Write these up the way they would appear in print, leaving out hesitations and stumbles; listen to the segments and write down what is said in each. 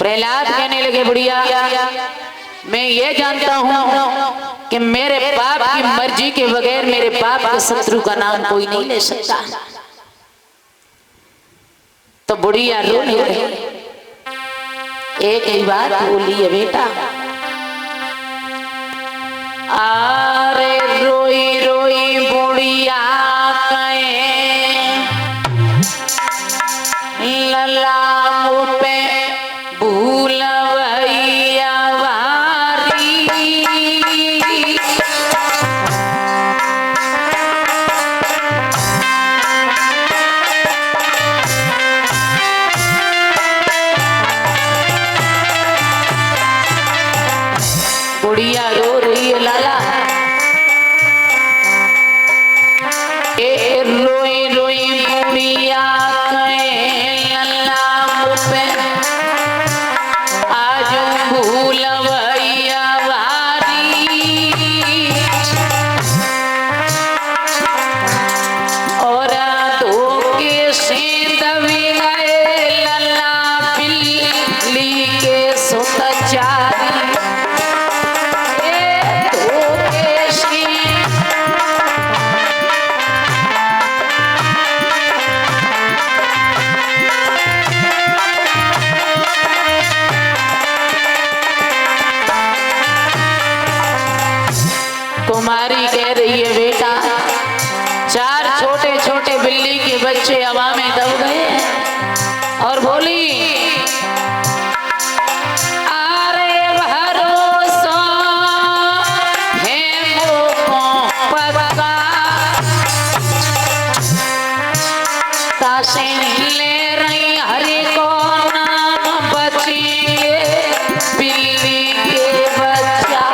प्रहलाद कहने लगे बुढ़िया मैं ये जानता हूं कि मेरे बाप की मर्जी के बगैर मेरे बाप के शत्रु का नाम कोई नहीं ले सकता। तो बुढ़िया रोने लगी। एक ही बात बोली है बेटा, अरे रोई रोई बुढ़िया लला मुँह पे भूल भैया वारी। बुढ़िया रो रही है लाला, रोई रोई बुढ़िया कुमारी कह रही है बेटा, चार छोटे छोटे बिल्ली के बच्चे हवा में दब गए और बोली अरे भरोसा है वो पक्का ताशे ले रही हरि को नाम बचिए बिल्ली के बच्चा।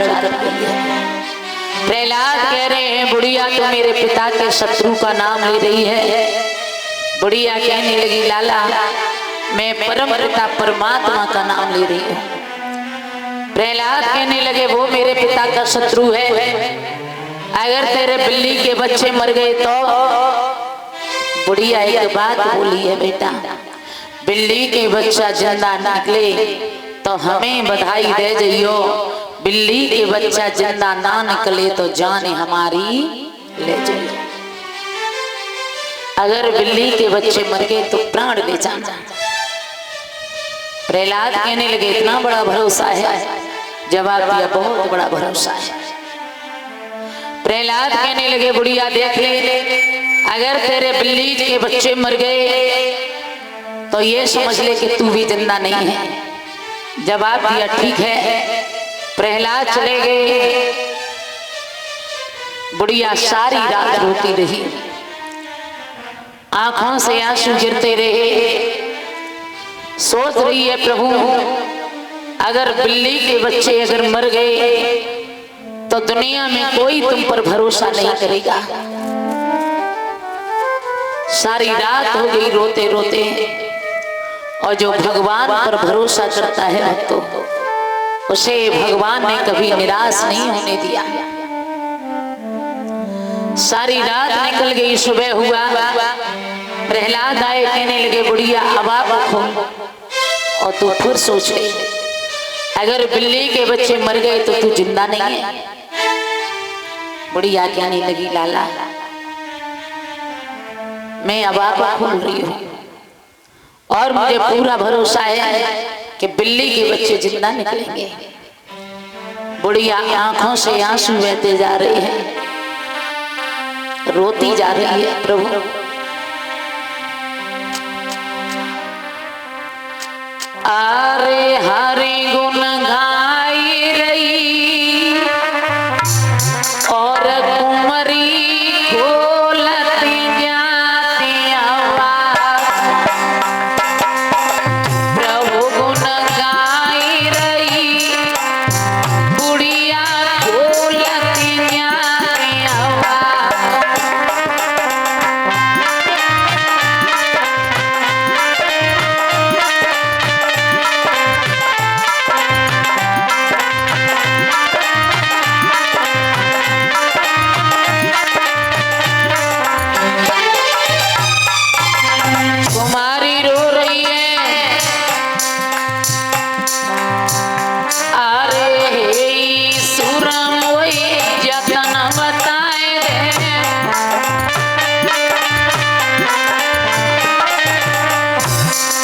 उच्चारण कर रही है। प्रहलाद कह रहे हैं बुढ़िया तो मेरे पिता के शत्रु का नाम ले रही है। बुढ़िया कहने लगी लाला मैं परम पिता परमात्मा का नाम ले रही हूँ। प्रहलाद कहने लगे वो मेरे पिता का शत्रु है, अगर तेरे बिल्ली के बच्चे मर गए तो। बुढ़िया एक बात बोली है बेटा, बिल्ली के बच्चा जिंदा निकले तो हमें बधाई दे जाइयो, बिल्ली के बच्चा जिंदा ना निकले तो जान हमारी ले जाइयो। अगर बिल्ली के बच्चे मर गए तो प्राण ले जाना। प्रहलाद कहने लगे इतना बड़ा भरोसा है? जवाब दिया बहुत बड़ा भरोसा है। प्रहलाद कहने लगे बुढ़िया देख ले, अगर तेरे बिल्ली के बच्चे मर गए तो ये समझ ले कि तू भी जिंदा नहीं है। जवाब दिया ठीक है। प्रहलाद चले गए। बुढ़िया सारी रात रोती रही, आंखों से आंसू गिरते रहे। सोच रही है प्रभु अगर बिल्ली के बच्चे अगर मर गए तो दुनिया में कोई तुम पर भरोसा नहीं करेगा। सारी रात हो गई रोते रोते, और जो भगवान पर भरोसा करता है तो उसे भगवान ने कभी निराश नहीं होने दिया। सारी रात निकल गई, सुबह हुआ। प्रहलाद आए, कहने लगे बुढ़िया अब आप खोल और तू फिर सोच ले, अगर बिल्ली के बच्चे मर गए तो तू जिंदा नहीं है। बुढ़िया कहने लगी लाला मैं अब आप खोल रही हूँ और मुझे पूरा भरोसा है कि बिल्ली के बच्चे जिंदा निकलेंगे। बुढ़िया आंखों से आंसू बहते जा रहे हैं, रोती जा रही है। प्रभु आरे हरे गुण गाई रही और कुमरी खोलती जाती आवाज। प्रभु गुण गाई रही बुढ़िया खोलती जाती आवाज। कुमारी रो रही है, अरे हे सुरम वही जतन बताए दे।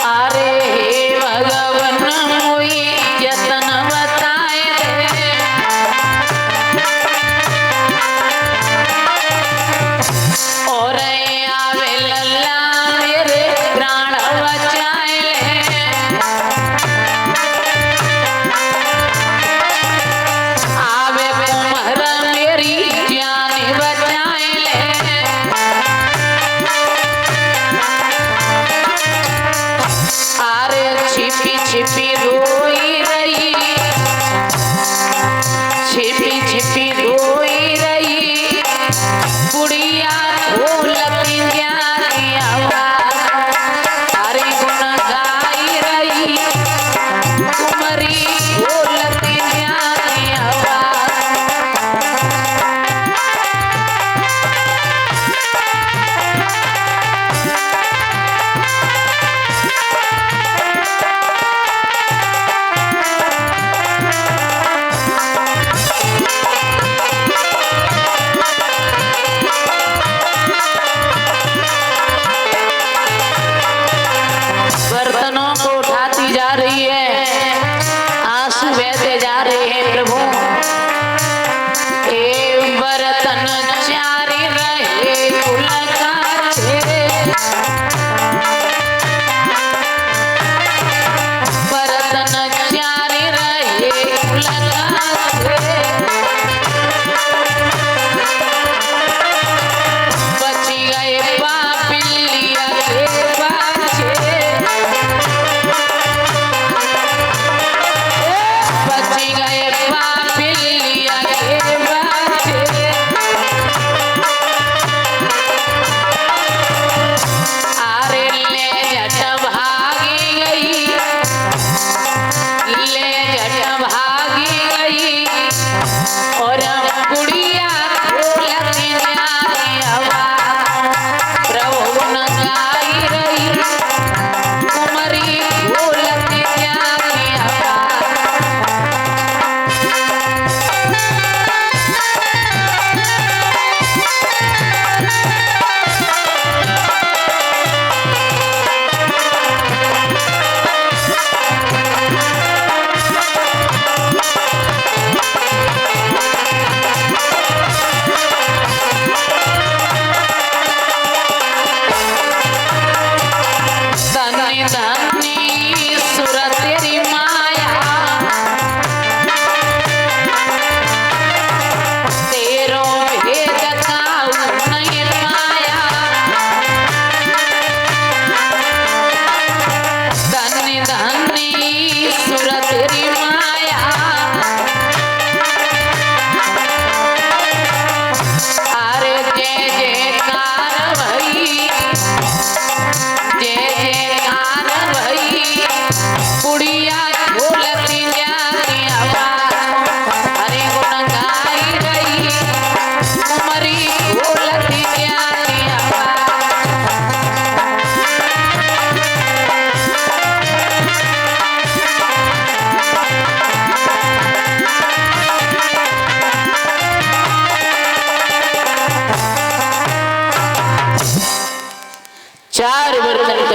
अरे हे भगवन वही जतन बताए दे। और आवे लल्ला मेरे प्राण बचाए ले। आवे कुम्हरा मेरी जान बचाए ले। अरे छिपी छिपी रोई रही, छिपी छिपी रोई रही बुढ़िया खोलती जाती आवाज। हरे गुण गाई रही कुमरी खोलती जाती आवाज।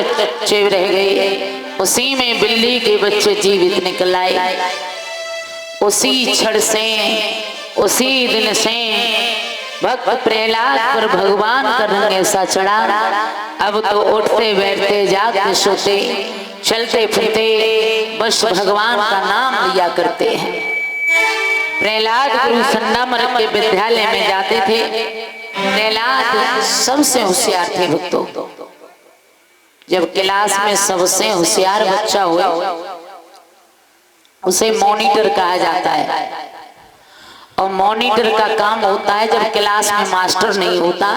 कच्चे रह गए, उसी में बिल्ली के बच्चे जीवित निकल आए। उसी क्षण से, उसी दिन से भक्त प्रहलाद पर भगवान का रंग ऐसा चढ़ा, अब तो उठते बैठते जागते सोते चलते फिरते बस भगवान का नाम लिया करते हैं। प्रहलाद गुरु संडामर्ग के विद्यालय में जाते थे। प्रहलाद सबसे होशियार थे भक्तों। जब क्लास में सबसे होशियार बच्चा हुआ उसे मॉनिटर कहा जाता है, और मॉनिटर का काम होता है जब क्लास में मास्टर नहीं होता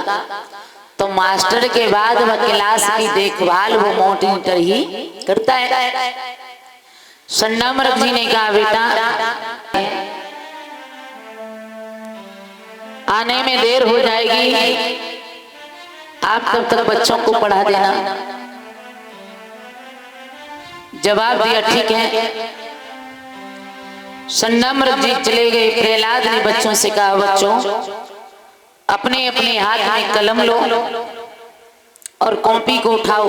तो मास्टर के बाद वह क्लास की देखभाल वो मॉनिटर ही करता है। संडामर्ग जी ने कहा, बेटा आने में देर हो जाएगी, आप तब तक बच्चों को पढ़ा देना। जवाब दिया, ठीक है। संडामर्ग जी चले गए। प्रहलाद ने बच्चों से कहा, बच्चों अपने अपने हाथ में कलम लो और कॉपी को उठाओ,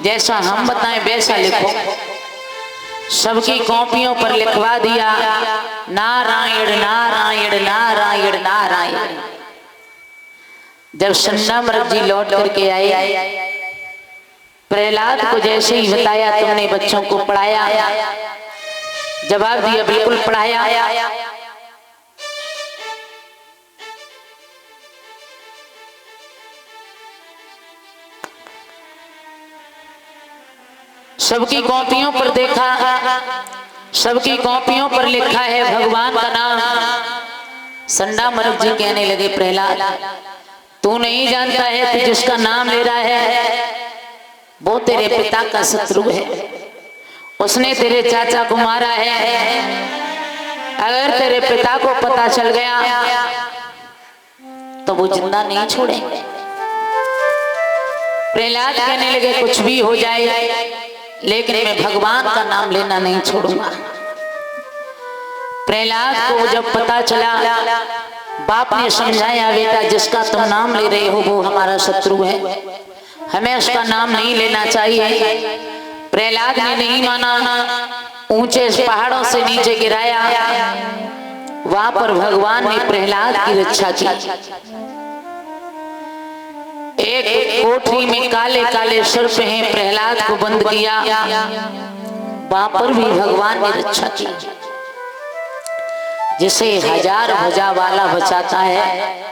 जैसा हम बताएं वैसा लिखो। सबकी कॉपियों पर लिखवा दिया, नारायण नारायण नारायण नारायण। जब संडामर्ग जी लौट करके आए, प्रहलाद को जैसे ही बताया, तुमने बच्चों को पढ़ाया? जवाब दिया, बिल्कुल पढ़ाया। सबकी कॉपियों पर देखा, सबकी कॉपियों पर लिखा है भगवान का नाम। संडामर्ग जी कहने लगे, प्रहलाद तू नहीं जानता है कि जिसका नाम ले रहा है वो तेरे पिता का शत्रु है, उसने तेरे चाचा को मारा है। अगर तेरे पिता को पता चल गया तो वो जिंदा नहीं छोड़ेंगे। प्रहलाद कहने लगे, कुछ भी हो जाए लेकिन मैं भगवान का नाम लेना नहीं छोड़ूंगा। प्रहलाद को जब पता चला, बाप ने समझाया, बेटा जिसका तुम नाम ले रहे हो वो हमारा शत्रु है, हमें उसका नाम नहीं लेना चाहिए। प्रहलाद ने नहीं माना, ऊंचे पहाड़ों से नीचे गिराया। वहां पर भगवान ने प्रहलाद की रक्षा की। एक कोठरी में काले काले सर्प हैं, प्रहलाद को बंद किया, वहां पर भी भगवान ने रक्षा की। जिसे 1000 भुजा वाला बचाता है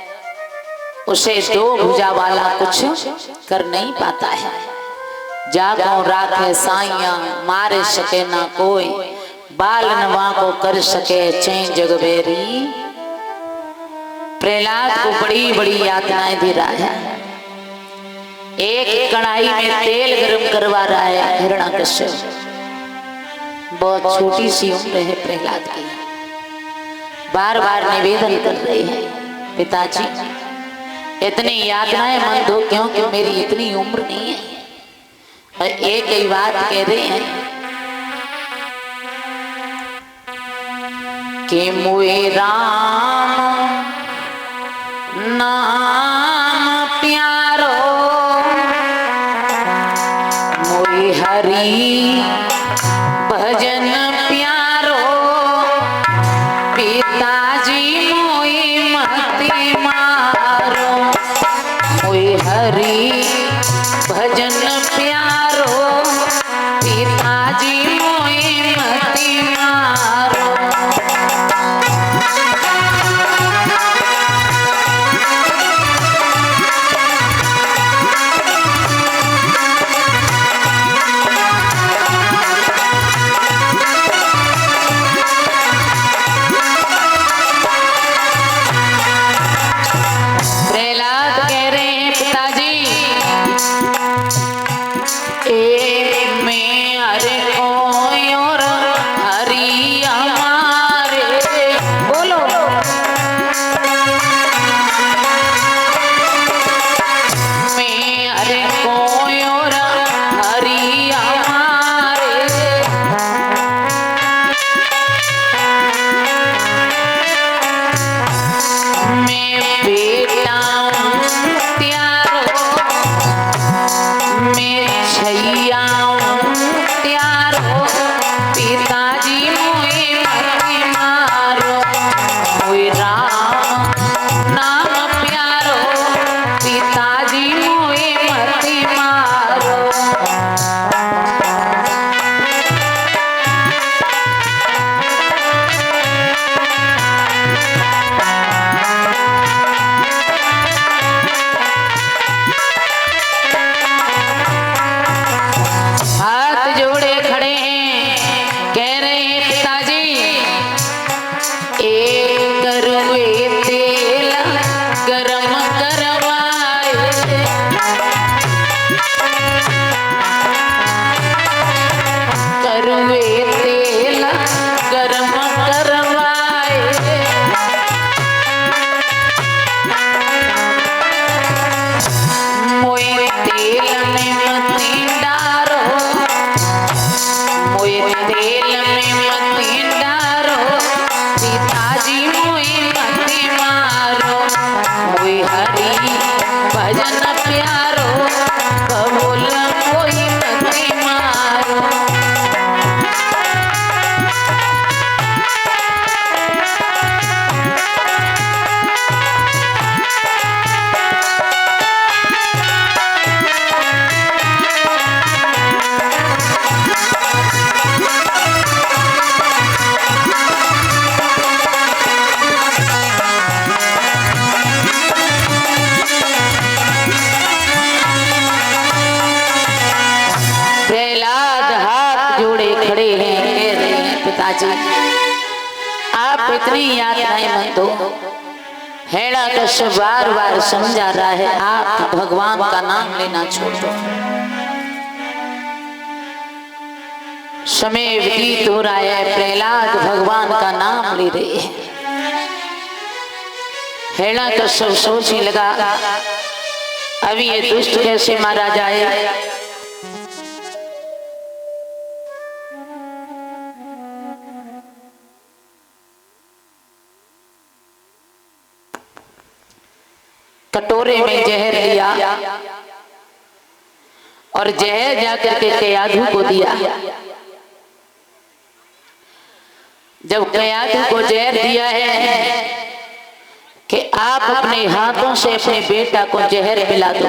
उसे 2 भुजा वाला कुछ कर नहीं पाता है। जागो राखे साइया मारे सके ना कोई, बाल नवा को कर सके चैन जगबेरी। प्रहलाद को बड़ी बड़ी यातनाएं दे रहा है। एक कढ़ाई में तेल गर्म करवा रहा है हिरण्यकश्यप। बहुत छोटी सी उम्र है प्रहलाद की। बार बार निवेदन कर रहे हैं, पिताजी इतनी यातनाएं मत दो, क्योंकि मेरी इतनी उम्र नहीं है। और एक ही बात कह रहे हैं कि मुए राम नाम प्यारो, मुए हरि भजन प्यारो, पिताजी मोई मति मारो। मोई हरि भजन प्यारो, पिताजी मोई मति मारो। खड़े हैं, कह रहे हैं पिताजी आप इतनी यातनाएं मत दो। हिरण्यकश्यप बार बार समझा रहा है आप भगवान का नाम लेना छोड़ दो। समय व्यतीत हो रहा है, प्रहलाद भगवान का नाम ले रहे हैं। हिरण्यकश्यप सोचने लगा अभी ये दुष्ट कैसे मारा जाए। कटोरे में जहर लिया और जहर जाकर के कयाधु को दिया। जब कयाधु को जहर दिया है कि आप अपने हाथों से अपने बेटा को जहर पिला दो,